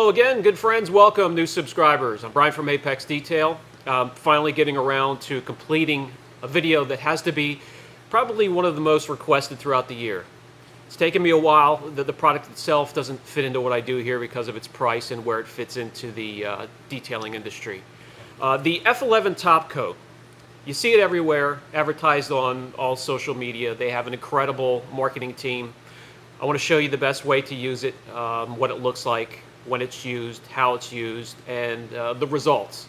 Hello again, good friends. Welcome, new subscribers. I'm Brian from Apex Detail. Finally getting around to completing a video that has to be probably one of the most requested throughout the year. It's taken me a while. The product itself doesn't fit into what I do here because of its price and where it fits into the detailing industry. The F11 top coat. You see it everywhere, advertised on all social media. They have an incredible marketing team. I want to show you the best way to use it, what it looks like, when it's used, how it's used, and the results.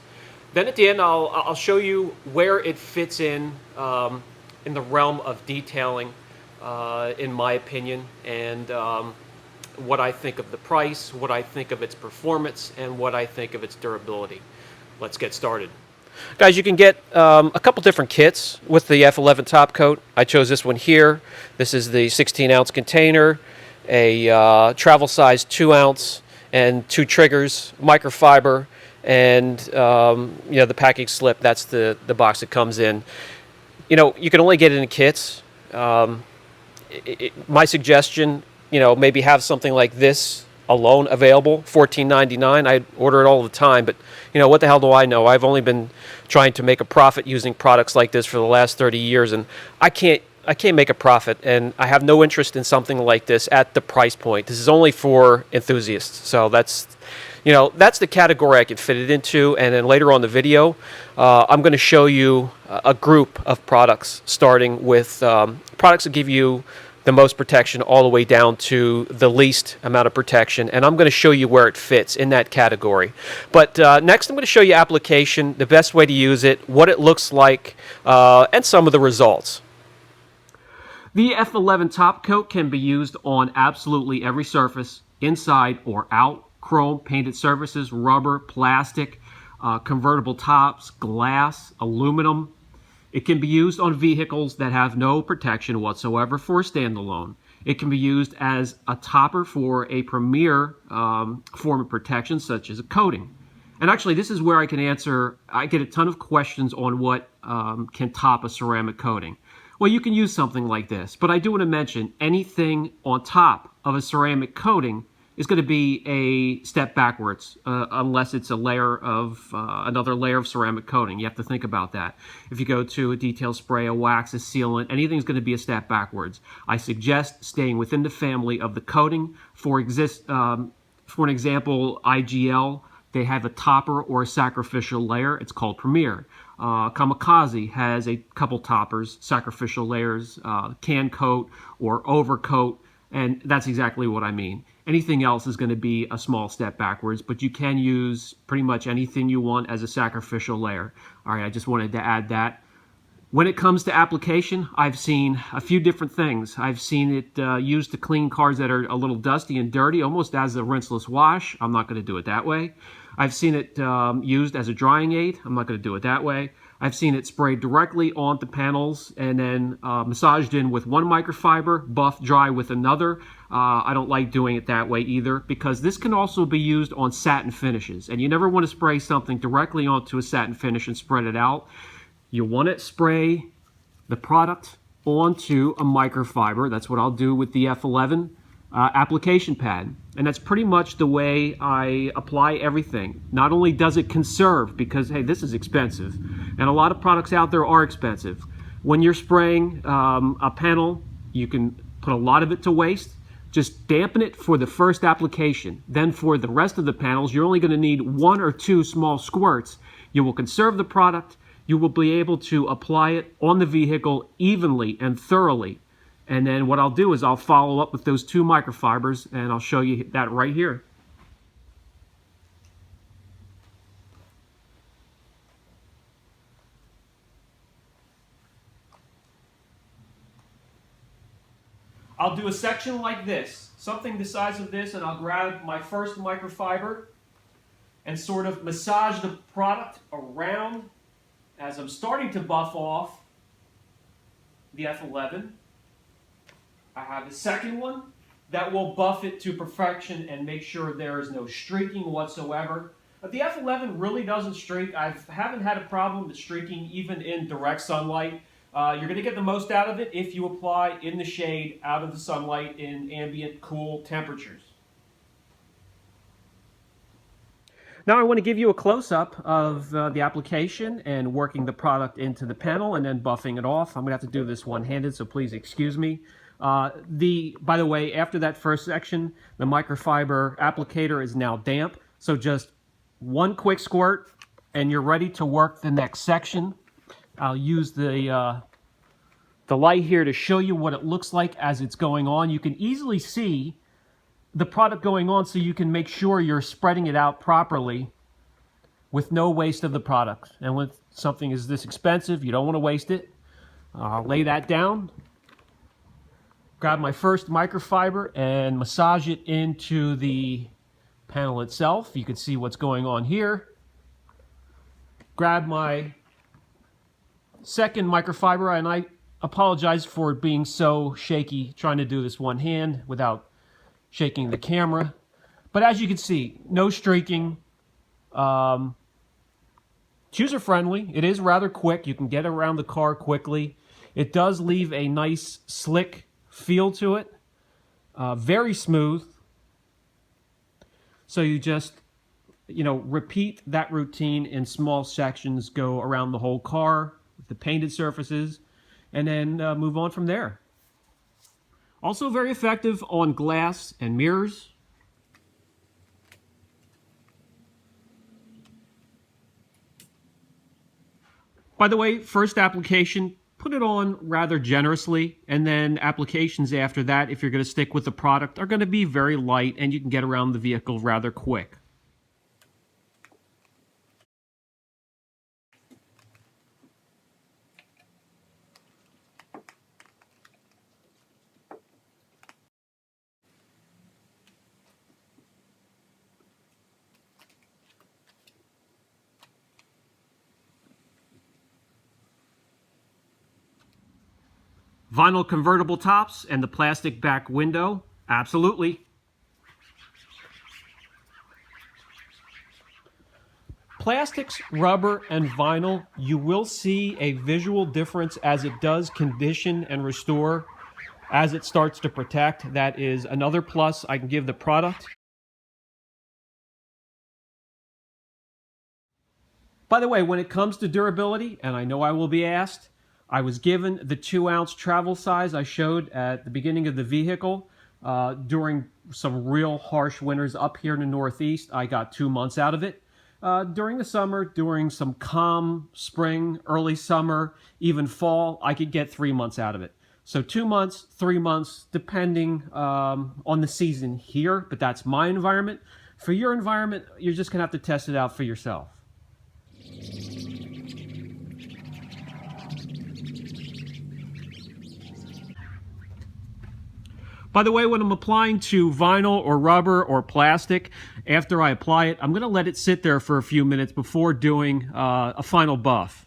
Then at the end, I'll show you where it fits in the realm of detailing, in my opinion, and what I think of the price, what I think of its performance, and what I think of its durability. Let's get started. Guys, you can get a couple different kits with the F11 top coat. I chose this one here. This is the 16-ounce container, a travel size 2-ounce, and 2 triggers, microfiber, and the packing slip. That's the box it comes in. You can only get it in kits. My suggestion, maybe have something like this alone available, $14.99. I order it all the time, but what the hell do I know? I've only been trying to make a profit using products like this for the last 30 years, and I can't make a profit, and I have no interest in something like this at the price point. This is only for enthusiasts, so that's the category I can fit it into. And then later on in the video, I'm going to show you a group of products, starting with products that give you the most protection all the way down to the least amount of protection, and I'm going to show you where it fits in that category. But next I'm going to show you application, the best way to use it, what it looks like, and some of the results. The F11 top coat can be used on absolutely every surface, inside or out: chrome, painted surfaces, rubber, plastic, convertible tops, glass, aluminum. It can be used on vehicles that have no protection whatsoever for standalone. It can be used as a topper for a premier form of protection, such as a coating. And actually, this is where I get a ton of questions on what can top a ceramic coating. Well, you can use something like this, but I do want to mention anything on top of a ceramic coating is going to be a step backwards, unless it's a layer of another layer of ceramic coating. You have to think about that. If you go to a detail spray, a wax, a sealant, anything's going to be a step backwards. I suggest staying within the family of the coating. For an example, IGL, they have a topper or a sacrificial layer. It's called Premier. Kamikaze has a couple toppers, sacrificial layers, can coat or overcoat, and that's exactly what I mean. Anything else is going to be a small step backwards, but you can use pretty much anything you want as a sacrificial layer. All right, I just wanted to add that. When it comes to application, I've seen a few different things. I've seen it used to clean cars that are a little dusty and dirty, almost as a rinseless wash. I'm not going to do it that way. I've seen it used as a drying aid. I'm not going to do it that way. I've seen it sprayed directly onto panels and then massaged in with one microfiber, buff dry with another. I don't like doing it that way either, because this can also be used on satin finishes. And you never want to spray something directly onto a satin finish and spread it out. You want to spray the product onto a microfiber. That's what I'll do with the F11 application pad. And that's pretty much the way I apply everything. Not only does it conserve, because hey, this is expensive, and a lot of products out there are expensive. When you're spraying a panel, you can put a lot of it to waste. Just dampen it for the first application. Then for the rest of the panels, you're only going to need 1 or 2 small squirts. You will conserve the product. You will be able to apply it on the vehicle evenly and thoroughly. And then what I'll do is I'll follow up with those 2 microfibers, and I'll show you that right here. I'll do a section like this, something the size of this, and I'll grab my first microfiber and sort of massage the product around as I'm starting to buff off the F11. I have a second one that will buff it to perfection and make sure there is no streaking whatsoever. But the F11 really doesn't streak. I haven't had a problem with streaking even in direct sunlight. You're going to get the most out of it if you apply in the shade, out of the sunlight, in ambient, cool temperatures. Now I want to give you a close-up of the application and working the product into the panel and then buffing it off. I'm going to have to do this one-handed, so please excuse me. By the way, after that first section, the microfiber applicator is now damp, so just one quick squirt and you're ready to work the next section. I'll use the light here to show you what it looks like as it's going on. You can easily see the product going on, so you can make sure you're spreading it out properly with no waste of the product. And when something is this expensive, you don't want to waste it. I'll lay that down, grab my first microfiber and massage it into the panel itself. You can see what's going on here. Grab my second microfiber, and I apologize for it being so shaky trying to do this one hand without shaking the camera. But as you can see, no streaking. It's user friendly. It is rather quick. You can get around the car quickly. It does leave a nice slick feel to it. Very smooth. So you just, repeat that routine in small sections, go around the whole car with the painted surfaces, and then move on from there. Also very effective on glass and mirrors. By the way, first application, put it on rather generously, and then applications after that, if you're going to stick with the product, are going to be very light and you can get around the vehicle rather quick. Vinyl convertible tops and the plastic back window, absolutely. Plastics, rubber, and vinyl, you will see a visual difference as it does condition and restore as it starts to protect. That is another plus I can give the product. By the way, when it comes to durability, and I know I will be asked, I was given the 2-ounce travel size I showed at the beginning of the vehicle. During some real harsh winters up here in the Northeast, I got 2 months out of it. During the summer, during some calm spring, early summer, even fall, I could get 3 months out of it. So 2 months, 3 months, depending on the season here, but that's my environment. For your environment, you're just going to have to test it out for yourself. By the way, when I'm applying to vinyl or rubber or plastic, after I apply it, I'm going to let it sit there for a few minutes before doing a final buff.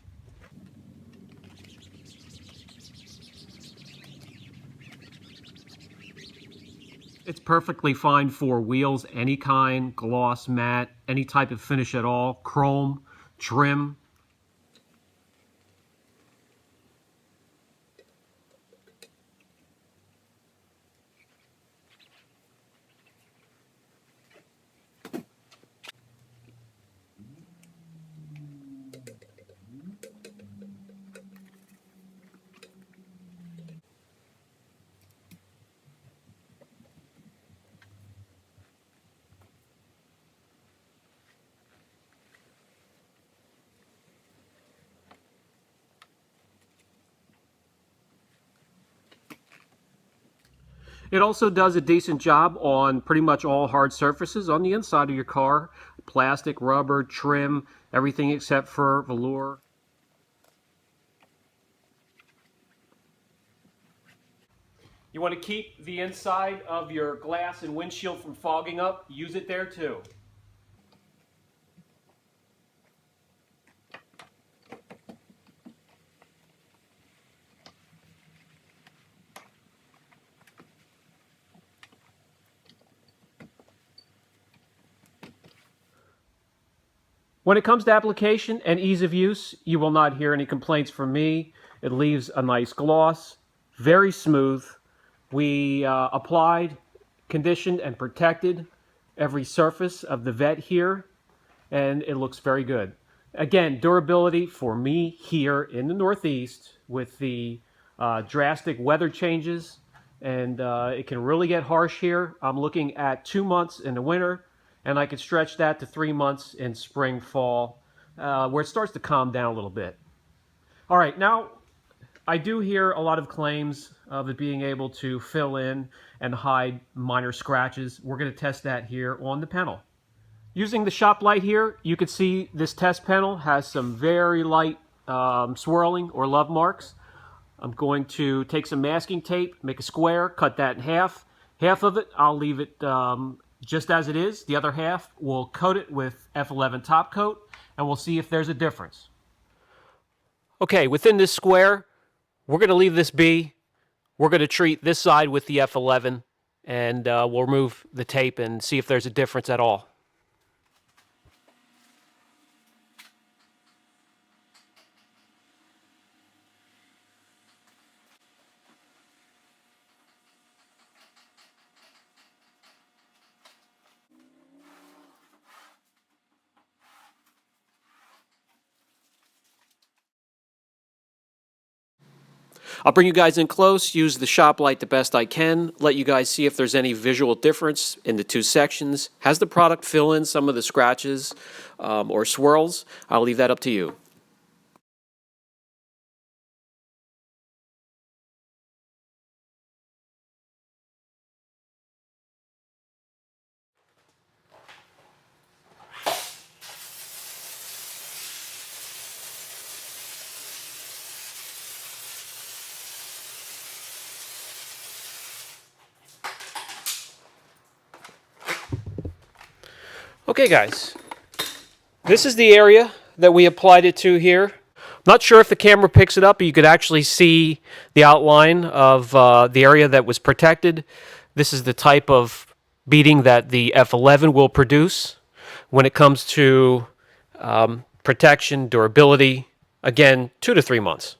It's perfectly fine for wheels, any kind, gloss, matte, any type of finish at all, chrome, trim. It also does a decent job on pretty much all hard surfaces on the inside of your car. Plastic, rubber, trim, everything except for velour. You want to keep the inside of your glass and windshield from fogging up, use it there too. When it comes to application and ease of use, you will not hear any complaints from me. It leaves a nice gloss, very smooth. We applied, conditioned, and protected every surface of the vet here. and it looks very good. Again, durability for me here in the Northeast with the drastic weather changes, and it can really get harsh here. I'm looking at 2 months in the winter, and I could stretch that to 3 months in spring, fall, where it starts to calm down a little bit. All right, now I do hear a lot of claims of it being able to fill in and hide minor scratches. We're going to test that here on the panel. Using the shop light here, you can see this test panel has some very light swirling or love marks. I'm going to take some masking tape, make a square, cut that in half. Half of it, I'll leave it just as it is. The other half, we'll coat it with F11 top coat, and we'll see if there's a difference. Okay, within this square, we're going to leave this be. We're going to treat this side with the F11, and we'll remove the tape and see if there's a difference at all. I'll bring you guys in close, use the shop light the best I can, let you guys see if there's any visual difference in the two sections. Has the product fill in some of the scratches or swirls? I'll leave that up to you. Okay guys, this is the area that we applied it to here. Not sure if the camera picks it up, but you could actually see the outline of the area that was protected. This is the type of beading that the F11 will produce when it comes to protection, durability. Again, 2 to 3 months.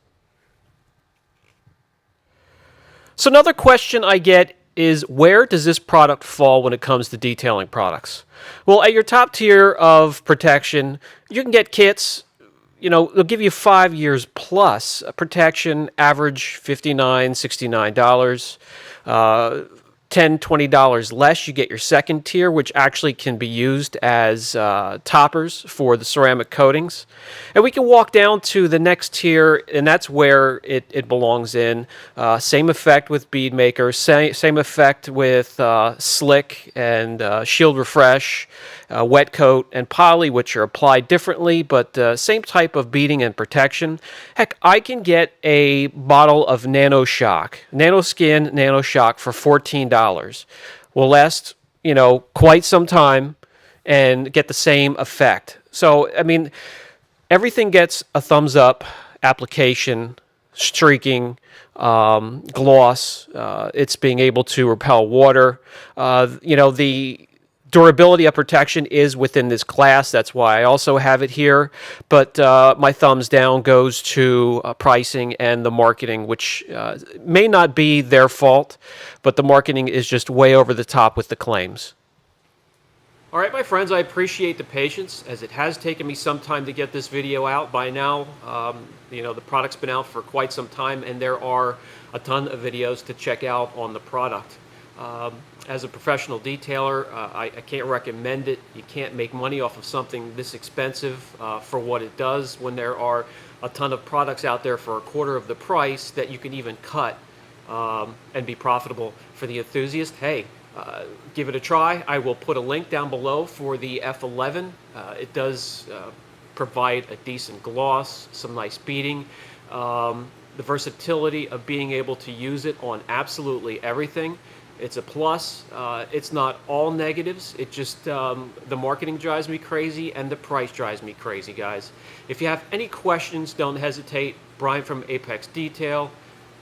So another question I get is, where does this product fall when it comes to detailing products? Well, at your top tier of protection, you can get kits. You know, they'll give you 5 years plus protection, average $59, $69. $10, $20 less, you get your second tier, which actually can be used as toppers for the ceramic coatings. And we can walk down to the next tier, and that's where it belongs in. Same effect with bead maker, same effect with slick and shield refresh, wet coat, and poly, which are applied differently, but same type of beading and protection. Heck, I can get a bottle of Nano Shock, Nano Skin, Nano Shock for $14. Will last, you know, quite some time and get the same effect. So, I mean, everything gets a thumbs up application, streaking, gloss. It's being able to repel water. You know, the durability of protection is within this class. That's why I also have it here. But my thumbs down goes to pricing and the marketing, which may not be their fault, but the marketing is just way over the top with the claims. All right, my friends, I appreciate the patience, as it has taken me some time to get this video out. By now, you know, the product's been out for quite some time, and there are a ton of videos to check out on the product. As a professional detailer, I can't recommend it. You can't make money off of something this expensive for what it does, when there are a ton of products out there for a quarter of the price that you can even cut and be profitable. For the enthusiast, hey, give it a try. I will put a link down below for the F11. It does provide a decent gloss, some nice beading. The versatility of being able to use it on absolutely everything. It's a plus. It's not all negatives. It just, the marketing drives me crazy and the price drives me crazy, guys. If you have any questions, don't hesitate. Brian from Apex Detail.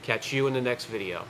Catch you in the next video.